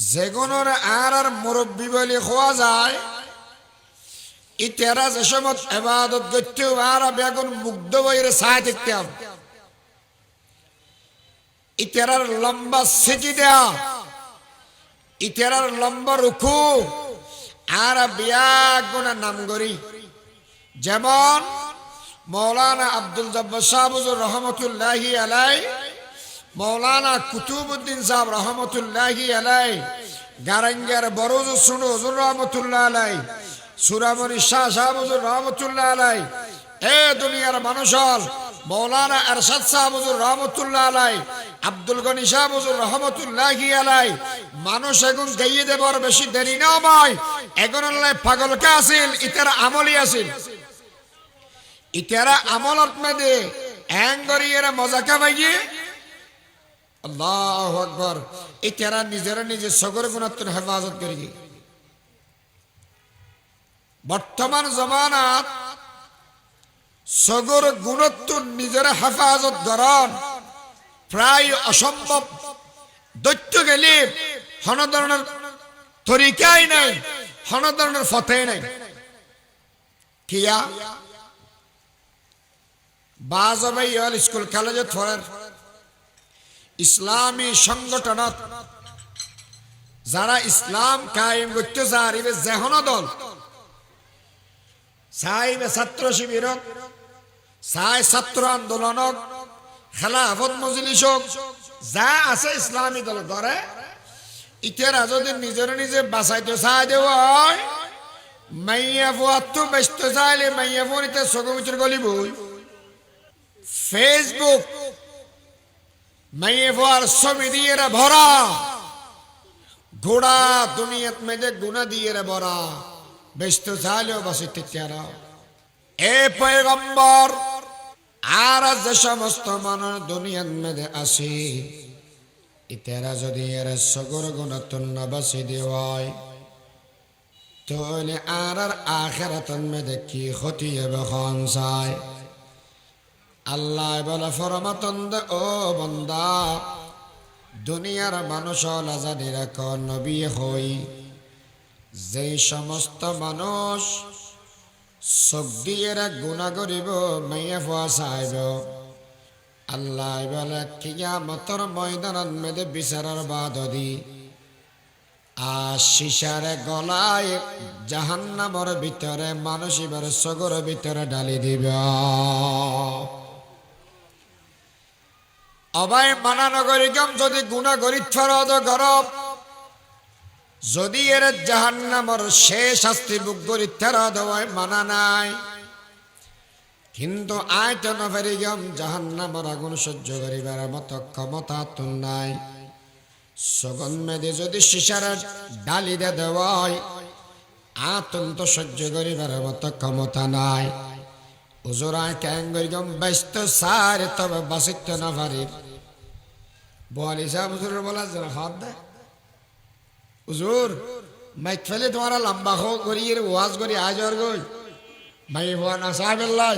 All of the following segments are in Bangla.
যেগুনোর আর মুরব্বী বলে খোয়া যায় ইতেরা যে সময় ইবাদত করতে আর বেগুন মুগ্ধ হয়ে ছায় দেখতাম ইতেরার লম্বা সিজদা ইতেরার লম্বা রুকু আর বেগুন নাম করি যেমন মৌলানা আব্দুল জব্বার সাহেব হুজুর রহমতুল্লাহি আলাই মৌলানা কুতুবউদ্দিন সাহেব রহমতুল্লাহি আলাই গারাঙ্গার বরজ শুনো হুজুর রহমতুল্লাহ আলাই সুরামণি শাহ সাহেব হুজুর রহমতুল্লাহ আলাই এ দুনিয়ার মানুষ মৌলানা আরশাদ সাহেব হুজুর রহমতুল্লাহ আলাই আব্দুল গনি সাহেব হুজুর রহমতুল্লাহি আলাই মানুষ এখন গাইয়ে দেবার বেশি দেরি না হয় এখন পাগলকে আসিল ইতার আমলি আসিল ইতারা আমলত মেদে এঙ্গরিয়েরা মজা কামাইয়ে আল্লাহু আকবার ইতারা নিজেরা নিজে সগর গুণাত্তর হেফাজত করি বর্তমান জমানাত সগর গুণাত্তর নিজেরা হেফাজত করেন প্রায় অসম্ভব দৈত্য গেলে হন ধরনের তরিকাই নাই হন ধরনের ফতেই নাই কিয়া বাজবাই স্কুল কলেজত পড়েন ইসলামী সংগঠনত যারা ইসলাম কায়েম করতে চাইবে যেহন দল চাইবে ছাত্র শিবিরক চাই ছাত্র আন্দোলনক খেলাফত মজলিসক যা আছে ইসলামী দল ধরে ইতেরা যদি নিজের নিজে বাঁচাইতে চাই দেব মাইয়া ফুয়াত্তু ব্যস্ত চাইলে মাইয়া ফোনিতে চকুমিচুর গলিবই ফেসবুক মাইয়ে ফুয়ার ছবি দিয়ে ভরা গোড়া দুনিয়াত মেজে গুণা দিয়ে ভরা ব্যস্ত চাইলেও বাঁচিতে চারা এ পয়গম্বর আর যে সমস্ত মানুষ দুনিয়ার মেদে আসি ইতেরা যদি এর সগর গুণাতুন না বাঁচি দেওয়ায় তাহলে আর আখিরাতের মেদে কি ক্ষতি হবে খন চায় আল্লাহ বলে ফরমাতন দে ও বন্দা দুনিয়ার মানুষ লাজানি রাখ নবী হই যে সমস্ত মানুষ চোখ দিয়ে গুণা করিব মাইয়া ফুয়া চাইব আল্লাহ বলে কিয়ামতের ময়দানত মেদে বিচারের বাদদি শিশারে গলায় জাহান্নামের ভিতরে মানুষ এবার সগর ভিতরে ঢালি দিব অবাই মানা নগরী গম যদি গুণা গরিত ফরদ গরব যদি এর জাহান্নামের শেষ শাস্তি বুক গরিত ফেরদ হয় মানা নাই কিন্তু আয়ত নফেরি গম জাহান্নামের আগুন সহ্য করিবার মতো ক্ষমতা তো নাই সগন মেদে যদি শিশার ডালি দে দেওয়ায় আতন্ত সহ্য করিবার মতো ক্ষমতা নাই হুজুরায় ক্যাঙ্গরি গম ব্যস্ত সারে তবে বাসিত না পারি বলি সাহেব হুজুর বলা যেন হাত দেয় হুজুর মাইক ফেলে তোমার লম্বা হো করি ওয়াজ করি আজ আর গই মাই হওয়া না সাহেব বেল্লাই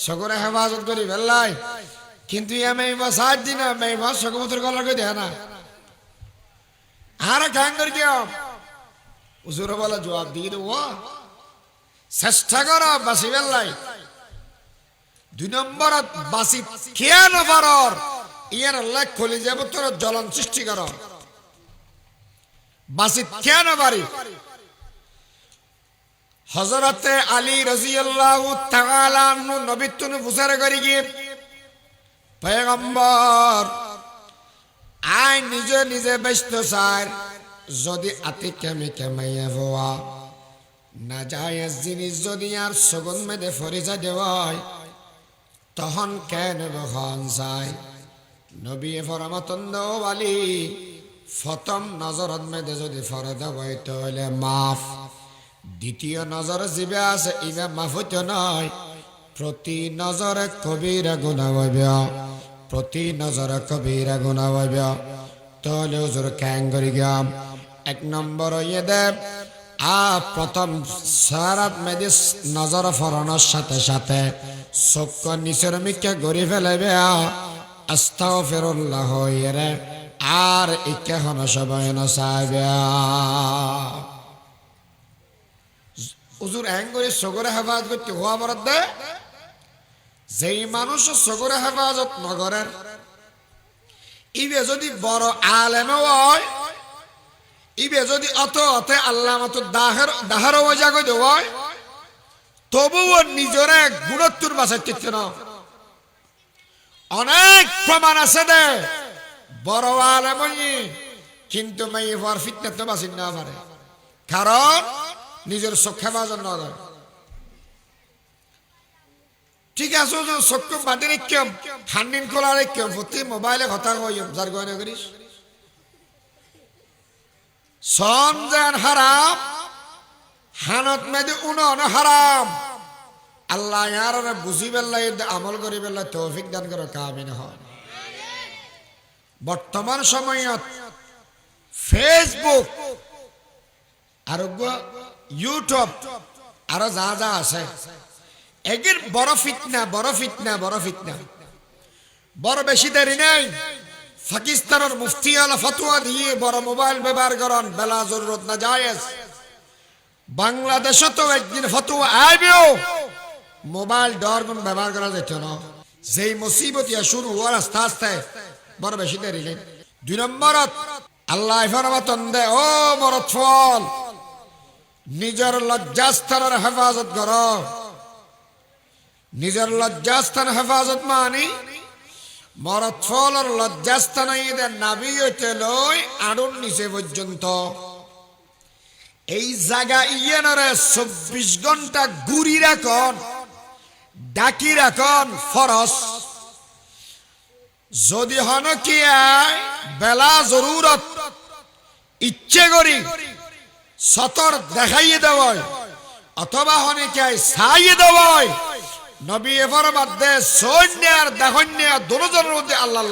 সগরে হেফাজত করি বেল্লাই কিন্তু আমি সাহায্য দিই না মাই হওয়া সগমতের গলার কই দেয় না আর ক্যাঙ্গর কেউ হুজুর বলা জবাব দিয়ে দেবো চেষ্টা করো বাসি বেল্লাই দুই নম্বরত বাসি খেয়ে নফারর ইয়ার লেখ খুলি যাব তোর জ্বলন সৃষ্টি কর বাসি খেয়ে নফারি হযরতে আলী রাদিয়াল্লাহু তাআলা আনহু নবিতুন বুঝার করি গিয়ে পয়গম্বর আই নিজে নিজে ব্যস্ত স্যার যদি আতি কেমে কেমাইয়া হওয়া না যায় জিনিস যদি আর সগন মেদে ফরিজা দেওয়ায় তখন কেন বখন যায় নবী ফরমাতন্দ আলী প্রথম নজরত মেদে যদি ফরদা হয় তাহলে মাফ দ্বিতীয় নজর জিবে আছে ইবে মাফ হইতে নয় প্রতি নজরে কবিরা গুনাহ হইবে প্রতি নজরে কবিরা গুনাহ হইবে তাহলে হুজুর ক্যাঙ্গরি গাম এক নম্বর হইয়ে দেব প্রথম সারাত মেদে নজর ফরানোর সাথে সাথে চোখ নিচের মিকে গড়ি ফেলাইবে আস্তাগফিরুল্লাহ হইরে আর ইকে হন সবাই নসাইবা হুজুর অ্যাঙ্গরে সগরে হেফাজত করতে হওয়া বরাদ দে যেই মানুষ সগরে হেফাজত নগরের ইবে যদি বড় আলেম হয় ইবে যদি অত অতে আল্লাহ মতো দাহার জাগো দেওয়ায় তবুও নিজরে গুণত্বর বাঁচাইতে না অনেক প্রমাণ আছে দে বড় আলেম কিন্তু মাই হওয়ার ফিতনা তো বাঁচিন না পারে কারণ নিজের চক্ষে বাজন নয় ঠিক আছে চক্ষু বাঁধি রেখম হান্ডিন খোলা রেখম প্রতি মোবাইলে কথা কইম যার গয়না করিস সন যেন হারাম হানত মেদি উনন হারাম আল্লাহ ইয়ার বুঝি বেল্লাই আমল করি বেল্লাই তৌফিক দান করো কামিন হয় বর্তমান সময়ত ফেসবুক আর ইউটিউব আরো যা যা আছে এগির বড় ফিতনা বড় ফিতনা বড় ফিতনা বড় বেশি দেরি নেই পাকিস্তানের মুফতি আলা ফতোয়া দিয়ে বড় মোবাইল ব্যবহার করেন বেলা জরুরত না জায়েজ বাংলাদেশে তো একদিন ফতোয়া আইবেও মোবাইল ডরগুন ব্যবহার করা যেত না যেই মুসিবতিয়া শুরু হওয়ার আস্তে আস্তে বড় বেশি দেরি নেই 2 নম্বরত আল্লাহ ফরমাতন দে ও মরদ ফল নিজের লজ্জাস্থানের হেফাজত কর নিজের লজ্জাস্থান হেফাজত মানি মরদ ফলর লজ্জাস্থান নাবি হইতে লই আড়ুর নিচে পর্যন্ত এই জায়গা ইয়েনরে 24 ঘন্টা ঘুরি রাখন ডাকি রাখন ফরস যদি হন কি বেলা জরুরত ইচ্ছে করি সতর দেখাইয়ে দেওয়ায় অথবা হনে কে ছাইয়ে দেওয়ায় নবী ফরমাত দে সৈন্য আর দেখন্য দুজনের মধ্যে আল্লাহ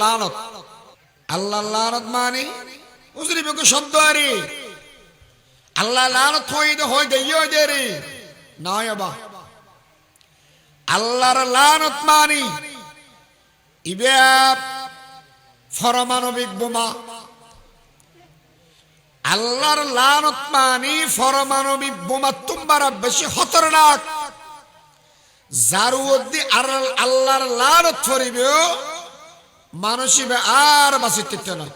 লানত মানে উজরি বকে শব্দ আরে আল্লাহ লানত হই দে রে নয় বা আল্লাহর লানত মানি ইবে পরমাণবিক বোমা আল্লাহর লানত মানি পরমাণবিক বোমা তোমার বেশি খতরনাক জারুদ্দি আল্লাহর লানত ফরিবে মানুষিবে আর বাঁচিতে না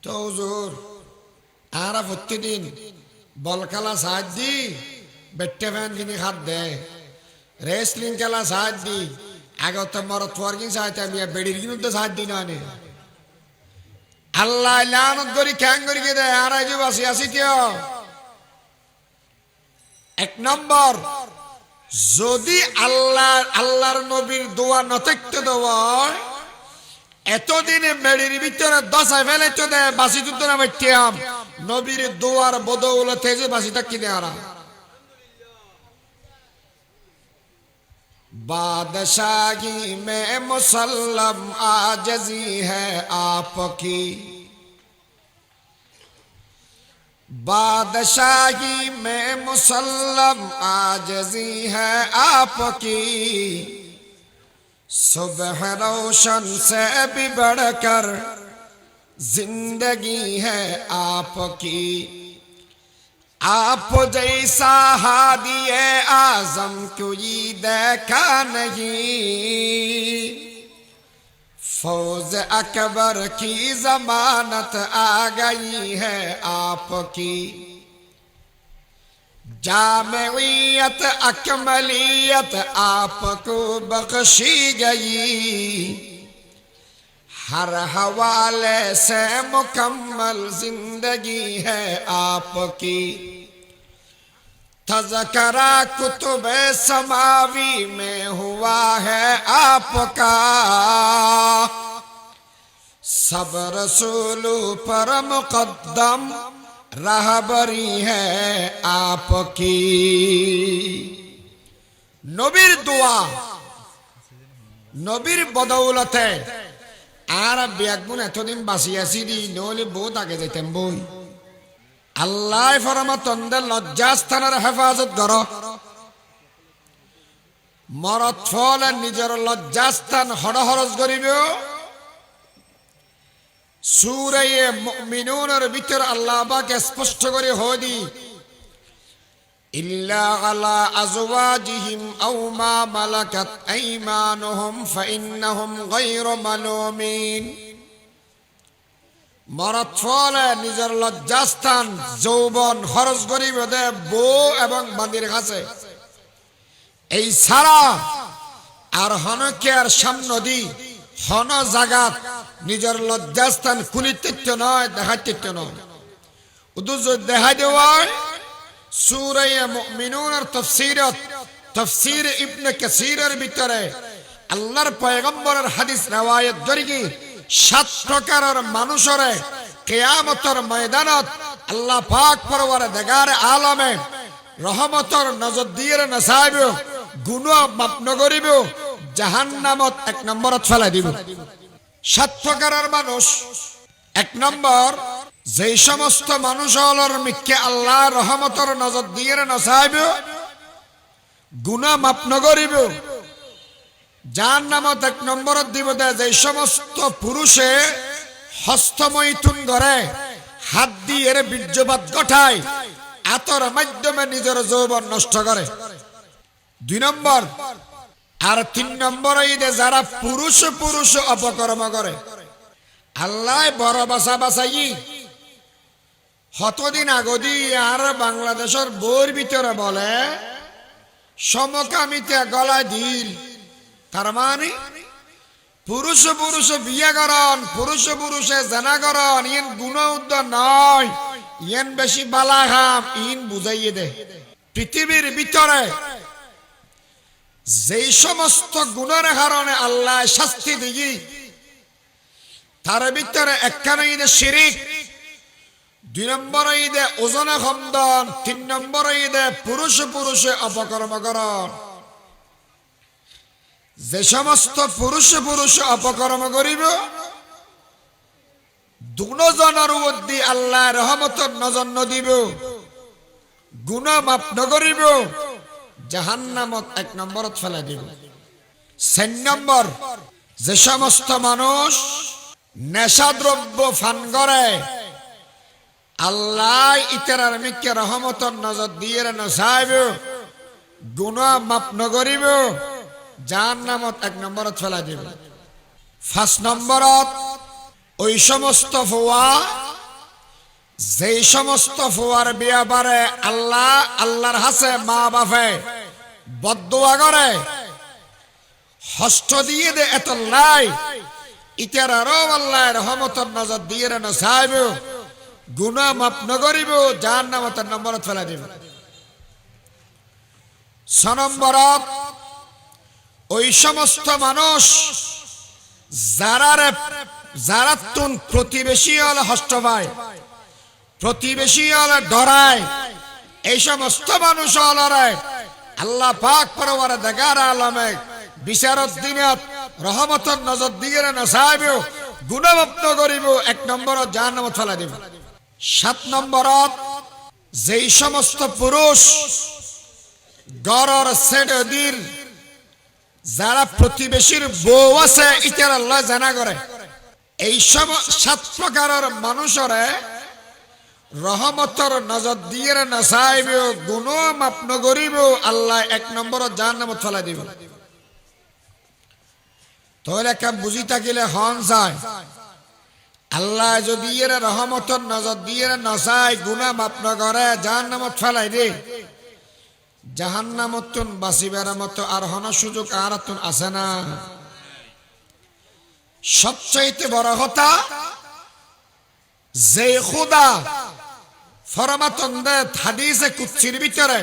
তো হুজুর আর প্রতিদিন বল খেলা সাহায্য দি বেটে ফ্যান কিনে খাত দে রেসলিং খেলা সাহায্য দি আগে তো মরত ফরকিং সাহায্য আমি বেড়ির কিনুতে সাহায্য দি না আল্লাহ লানত করি খ্যাং করি কে দেয় আর আজ বাসি আসি কেউ 1 নম্বর যদি আল্লাহর নবীর দোয়া নতেকতে দেওয়া এতদিনে মেড়ির ভিতরে 10 ফেলে চলে বাসি তুত না বেটিয়াম নবীর দোয়ার বদৌলতে যে বাসি থাকি দেয়ারা बादशाही में मुसल्लम आजजी है आपकी बादशाही में मुसल्लम आजजी है आपकी सुबह रोशन से भी बढ़कर जिंदगी है आपकी आप जैसा हादिए आजम कोई देखा नहीं फौज अकबर की जमानत आ गई है आपकी जामियत अकमलियत आपको बख्शी गई हर हवाले से मुकम्मल जिंदगी है आपकी तज़करा कुतुब समावी में हुआ है आपका सब रसूलों पर मुकद्दम रहबरी है आपकी नबीर दुआ नबीर बदौलते আর ব্যাগুন এতদিন বাঁচিয়াছি দি নইলে বহুত আগে যেতাম বই আল্লাহ ফরমাতন্দের লজ্জাস্থানের হেফাজত কর মরত ফলে নিজের লজ্জাস্থান হরহরজ করিবে সূরা মুমিনুনের ভিতর আল্লাহ পাক স্পষ্ট করে হদি ইল্লা আলা আজওয়াজিহিম আও মা মালাকাত আইমানুহুম ফাইন্নাহুম গায়রু মালুমিন। মরার ফলে নিজের লজ্জাস্থান যৌবন খরচ করিব দে বউ এবং বান্দির কাছে, এই ছাড়া আর হনকের সামনে দি হন জাগাত নিজের লজ্জাস্থান খুলিতে নয়, দেখাইতে নয়। উদ্দেশ্য দেখা দেওয়া সূরা মুমিনুনের তাফসীর ইবনে কাসীরের ভিতরে আল্লাহর পয়গম্বরের হাদিস রওয়ায়াত করি 7 প্রকারের মানুষের কিয়ামতের ময়দানত আল্লাহ পাক পরওয়ারদিগার আলমে রহমতের নজর দিয়ে নসাইব, গুনাহ মাফ নকরিব, জাহান্নামত 1 নম্বরত ফেলাই দিব। 7 প্রকারের মানুষ। 1 নম্বর, যেই সমস্ত মানুষ হলর মিকে আল্লাহ রহমতের নজর দিয়ে নসাইব, গুনাহ মাফ নকরিব, জাহান্নামত 1 নম্বরত দিব। যে সমস্ত পুরুষে হস্তমৈথুন করে, হাত দিয়ে বীর্যপাত ঘটায়, আতর মাধ্যমে নিজের যৌবন নষ্ট করে। 2 নম্বর। আর 3 নম্বর যারা পুরুষ অপকর্ম করে, আল্লাহ বড় বাসাই হতদিন আগদি আর বাংলাদেশের বইয়ের ভিতরে বলে সমকামিতে গলায় দিল। তার মানে পুরুষ বিয়ে করন, পুরুষে জানা করন, ইন গুনাহ উদ্ধার নয়, ইন বেশি বালাঘাম, ইন বুঝাইয়ে দে। পৃথিবীর ভিতরে যেই সমস্ত গুণের কারণে আল্লাহ শাস্তি দিই, তার ভিতরে একখানে ঈদে শিরিক, 2 নম্বর ঈদে ওজনে খন্দন, 3 নম্বর ঈদে পুরুষে অপকর্ম করন। যে সমস্ত পুরুষ অপকর্ম করিব, দুজনের মধ্যে আল্লাহ রহমতের নজর নদিব, গুনাহ মাফ নকরিব, জাহান্নামত 1 নম্বরত ফেলাই দিব। 4 নম্বর, যে সমস্ত মানুষ নেশাদ্রব্য পান করে, আল্লাহ ইতরার মিকে রহমতের নজর দিয়ে নসাইব, গুনাহ মাফ নকরিব, জাহান্নামত 1 নম্বরত ফেলাই দিব। 5 নম্বরত, ওই সমস্ত ফুয়া, যেই সমস্ত ফুয়ার ব্যাপারে আল্লাহর হাসে মা বাপে বদদুয়া করে, হস্ত দিয়ে দে এত লাই, ইতার আরো আল্লাহ রহমতের নজর দিয়ে নসাইব, গুনাহ মাফ নকরিব, জাহান্নামত 1 নম্বরত ফেলাই দিব। 6 নম্বরত, ওই সমস্ত মানুষ যারা তুন প্রতিবেশী হলে হস্ত পায়, প্রতিবেশী হলে ডরায়, এই সমস্ত মানুষ হলরে আল্লাহ পাক পরওয়ারদিগার আলমে বিচারত দিনত রহমতের নজর দিয়ে নসাইব, গুনাহ মাফ নকরিব, 1 নম্বরত জাহান্নামত ফেলাই দিব। 7 নম্বরত, যেই সমস্ত পুরুষ গরর ছেড়ে দিল, যারা প্রতিবেশীর বউ আছে ইতার আল্লাহ জানা করে, এই সব 7 প্রকারের মানুষরে রহমতের নজর দিয়ে নসাইব, গুনাহ মাফ নকরিব, আল্লাহ 1 নম্বরত জাহান্নামত ফেলাই দিব। তাহলে কেন বুঝি থাকিলে হন যায়, আল্লাহ যদি এর রহমতের নজর দিয়ে নসাই, গুনাহ মাফ নকরে, জাহান্নামত ফেলাই দে, জাহান্নামত বাঁচিবার মতো আর হন সুযোগ আর আছে না। সবচাইতে বড় কথা, যে খুদা ফরমাতন দে হাদিসে কুদসির ভিতরে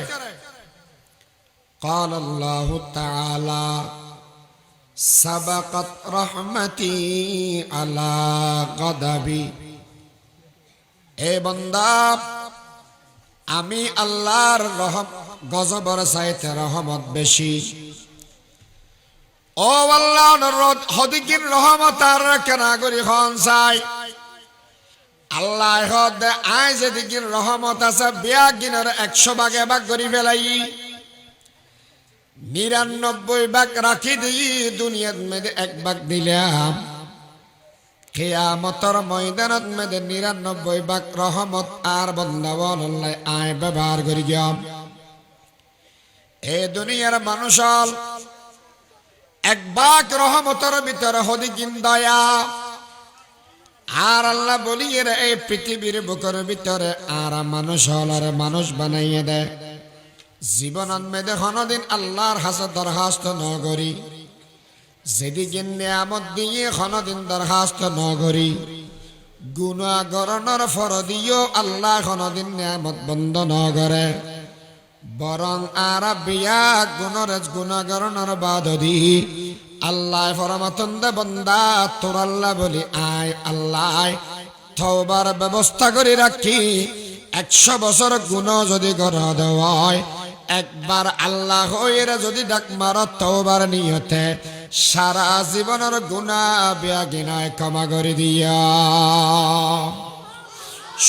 قال الله تعالى سبقت رحمتي على غضبي, এ বান্দা আমি আল্লাহর গজবের চাইতে রহমত বেশি। ও আল্লাহর হদিকিন রহমত আর কেনা করি হন চাই, আল্লাহ হদ আয় যেদিকিন রহমত আছে বিয়া গিনের 100 ভাগে ভাগ করি ফেলাই, 99 ভাগ রাখি দিই, দুনিয়ার মধ্যে 1 ভাগ দিলাম। কিয়ামতের ময়দানত মেদে 99 ভাগ রহমত আর বন্দাবল্লাহ আয় ব্যবহার করি গিয়াম। এই দুনিয়ার মানুষ এক ভাগ রহমতের ভিতরে হদিকিন দয়া, আর আল্লাহ বলি এরা এই পৃথিবীর বুকের ভিতরে আর মানুষ হলার মানুষ বানাইয়ে দেয়। জীবনত মেদে কোনদিন আল্লাহর হাতে দরখাস্ত নগরি, যেদিকে নিয়ামত দিয়ে কোনদিন দরখাস্ত নগরি, গুনাহ গরণর ফর দিও আল্লাহ কোনদিন নিয়ামত বন্ধ নগরে, বরং আর বিয়া গুনাহ গরণর বাদ দি আল্লাহ ফরমাতন্দে বন্দা তোর আল্লাহ বলি আয় আল্লাহ তওবার ব্যবস্থা করে রাখি। 100 বছর গুনাহ যদি করা দেওয়ায় একবার আল্লাহ হইরে যদি ডাক মার তওবার নিয়তে সারা জীবনের গুনাহ বেয়াগিনায় ক্ষমা করে দিয়া,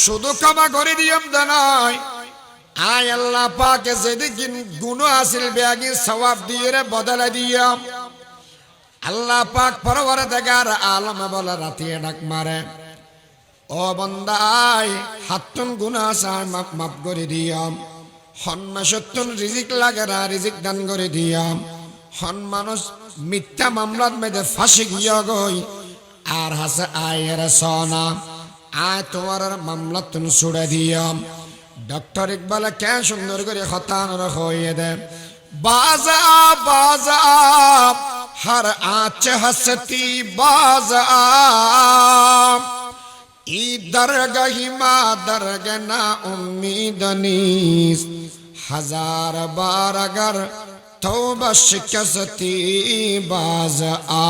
শুধু ক্ষমা করে দিয়াম জানাই আয় আল্লাহ পাকে যেদিকে গুনাহ আসিল বেয়াগি সওয়াব দিয়ে রে বদলে দিয়াম। আল্লাহ পাক পরওয়ারদিগার আলম বলে রাতিয়ে ডাক মারে, ও বান্দাই হাতুন গুনাহ চাই মাফ করে দিয়াম, সত্তর রিজিক লাগে না রিজিক দান করে দিয়াম। মানুষ মিথ্যা মামলাত মেদে ফাঁসি গিয়া গই আর হাসে আয়ের সোনা আয় তোমার মামলা তুমি ছুড়ে দিয়াম। ডক্টর ইকবাল কে সুন্দর করে খতান হইয়ে দে, বাজা বাজা हर आँच हंसती बाजा ई दरगही मा दरग ना उम्मीद नीस, हजार बार अगर तौबा शिकस्ती बाज आ।